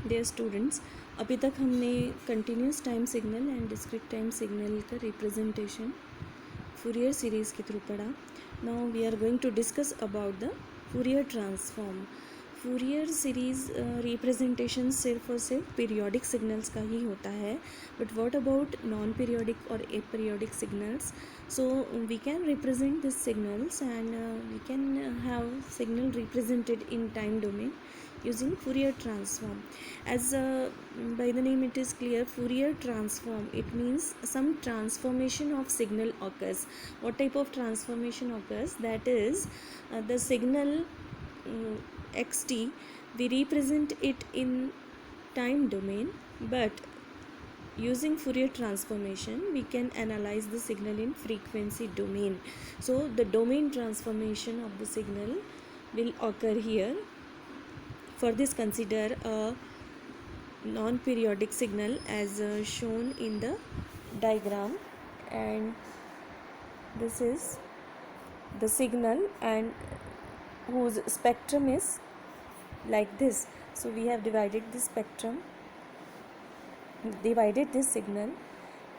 Dear students, अभी तक हमने continuous time signal and discrete time signal का रिप्रेजेंटेशन फूरियर सीरीज़ के थ्रू पढ़ा. Now we are going to discuss about the Fourier transform. Fourier series representation सिर्फ और सिर्फ पीरियोडिक सिग्नल्स का ही होता है. But what about non periodic और aperiodic signals? So we can represent these signals and we can have signal represented in time domain using Fourier transform. As by the name it is clear, Fourier transform, it means some transformation of signal occurs. What type of transformation occurs? That is the signal xt, we represent it in time domain, but using Fourier transformation we can analyze the signal in frequency domain. So the domain transformation of the signal will occur here. For this, consider a non-periodic signal as shown in the diagram, and this is the signal and whose spectrum is like this. So we have divided this signal.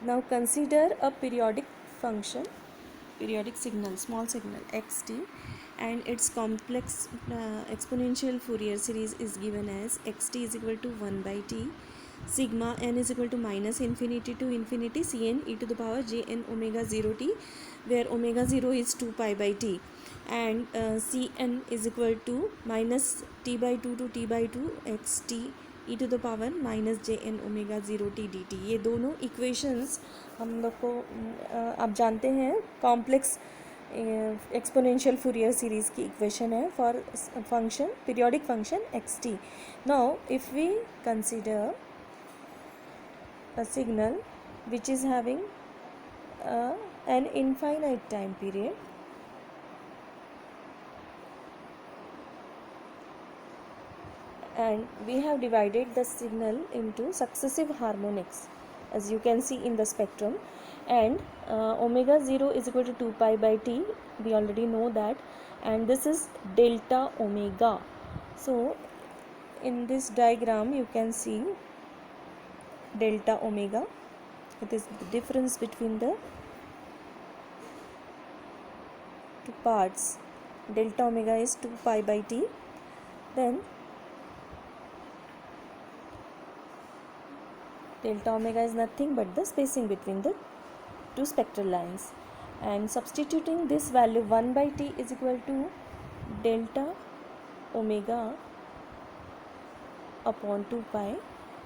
Now consider a periodic function, periodic signal, small signal xt, and its complex exponential Fourier series is given as xt is equal to 1 by t sigma n is equal to minus infinity to infinity cn e to the power jn omega 0 t, where omega 0 is 2 pi by t, and cn is equal to minus t by 2 to t by 2 xt e to the power minus j n omega 0 t d t. ये दोनों equations हम लोग को आप जानते हैं complex exponential Fourier series की equation है for function periodic function x t. Now if we consider a signal which is having an infinite time period, and we have divided the signal into successive harmonics as you can see in the spectrum, and omega 0 is equal to 2 pi by t, we already know that, and this is delta omega. So in this diagram you can see delta omega, it is the difference between the two parts. Delta omega is 2 pi by t. Then delta omega is nothing but the spacing between the two spectral lines, and substituting this value 1 by t is equal to delta omega upon 2 pi.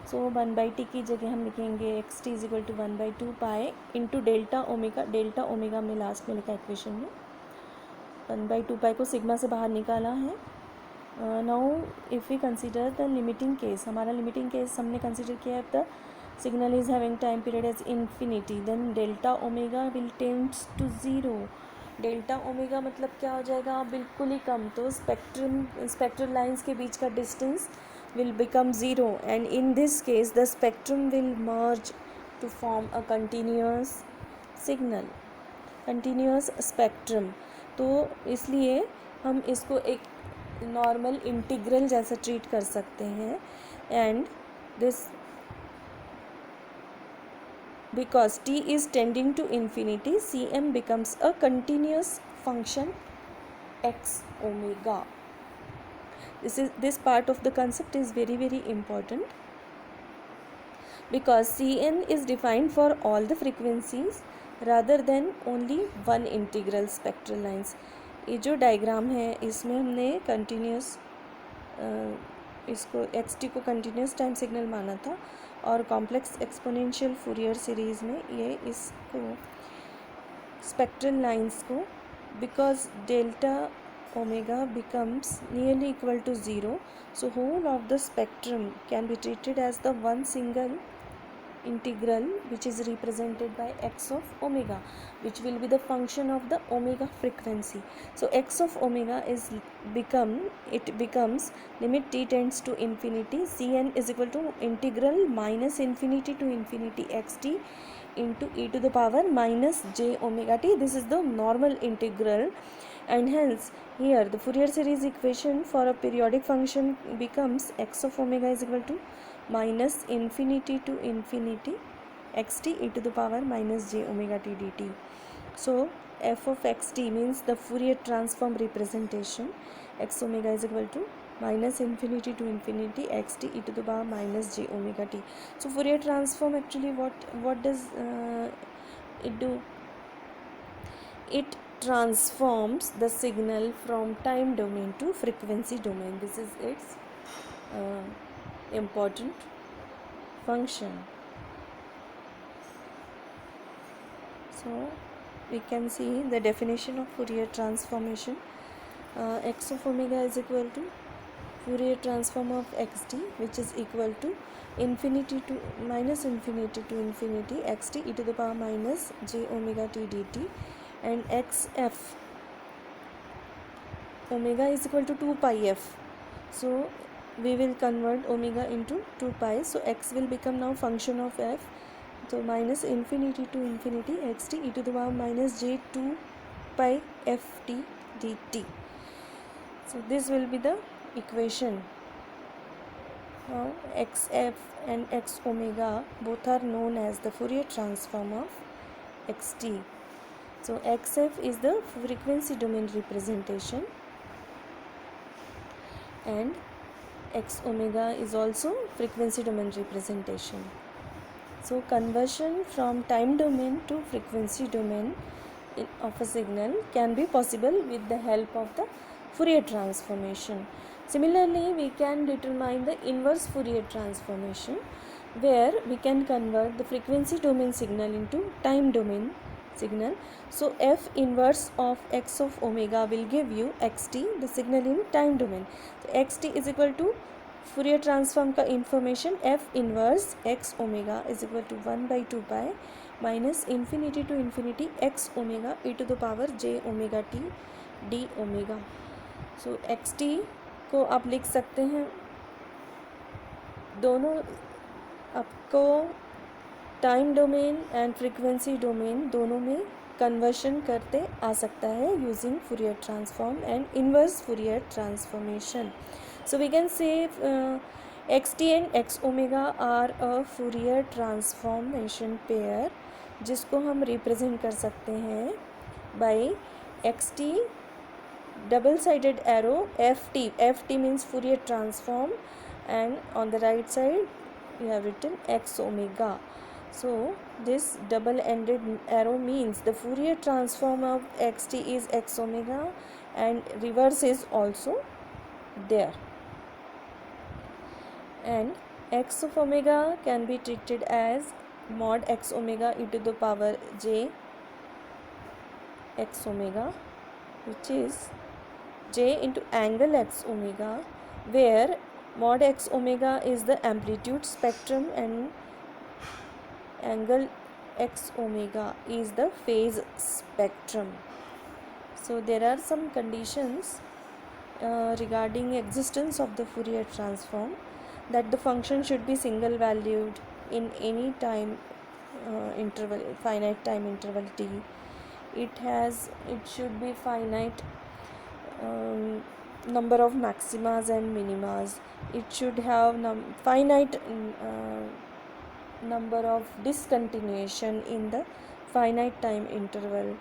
So 1 by t की जगह हम लिखेंगे x t is equal to 1 by 2 pi into delta omega हमने last में लिखा equation में. 1 by 2 पाई को sigma से बाहर निकाला है. Now if we consider the limiting case, हमारा लिमिटिंग केस हमने कंसिडर किया है the signal is having time period as infinity, then delta omega will tends to zero. Delta omega मतलब क्या हो जाएगा, बिल्कुल ही कम, तो स्पेक्ट्रल लाइंस के बीच का distance will become 0, and in this case the spectrum will merge to form a continuous signal, continuous spectrum. तो इसलिए हम इसको एक नॉर्मल इंटीग्रल जैसा ट्रीट कर सकते हैं, and this because t is tending to infinity, cm becomes a continuous function x omega. This part of the concept is very very important because cn is defined for all the frequencies rather than only one integral spectral lines. ये जो diagram है इसमें हमने continuous इसको xt को continuous time signal माना था, और कॉम्प्लेक्स एक्सपोनेंशियल फूरियर सीरीज़ में ये इसको स्पेक्ट्रल लाइंस को, because delta omega becomes nearly equal to 0, so whole of the spectrum can be treated as the one single integral which is represented by x of omega, which will be the function of the omega frequency. So x of omega becomes limit t tends to infinity, cn is equal to integral minus infinity to infinity xt into e to the power minus j omega t. This is the normal integral, and hence here the Fourier series equation for a periodic function becomes x of omega is equal to minus infinity to infinity xt e to the power minus j omega t dt. So f of xt means the Fourier transform representation. X omega is equal to minus infinity to infinity xt e to the power minus j omega t. So Fourier transform actually what does it do? It transforms the signal from time domain to frequency domain. This is its important function. So we can see the definition of Fourier transformation. X of omega is equal to Fourier transform of xt, which is equal to infinity to minus infinity to infinity xt e to the power minus j omega t dt, and xf omega is equal to 2 pi f. So we will convert omega into 2 pi. So x will become now function of f. So minus infinity to infinity xt e to the power minus j 2 pi ft dt. So this will be the equation. Now xf and x omega both are known as the Fourier transform of xt. So xf is the frequency domain representation and x omega is also frequency domain representation. So conversion from time domain to frequency domain of a signal can be possible with the help of the Fourier transformation. Similarly, we can determine the inverse Fourier transformation, where we can convert the frequency domain signal into time domain signal. So f inverse of x of omega will give you xt, the signal in time domain. So xt is equal to Fourier transform का information f inverse x omega is equal to 1 by 2 pi minus infinity to infinity x omega e to the power j omega t d omega. So xt को आप लिख सकते हैं, दोनों आपको time domain and frequency domain दोनों में conversion करते आ सकता है using Fourier transform and inverse Fourier transformation. So we can say xt and x omega are a Fourier transformation pair, जिसको हम रिप्रेजेंट कर सकते हैं by xt double sided arrow ft. ft means Fourier transform, and on the right side we have written x omega. So this double ended arrow means the Fourier transform of xt is x omega and reverse is also there. And x of omega can be treated as mod x omega e to the power j x omega, which is j into angle x omega, where mod x omega is the amplitude spectrum and angle x omega is the phase spectrum. So there are some conditions regarding existence of the Fourier transform, that the function should be single valued in any time interval, finite time interval t. It should be finite number of maximas and minimas. It should have finite number of discontinuation in the finite time interval,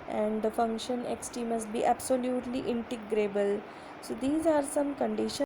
and the function xt must be absolutely integrable. So these are some conditions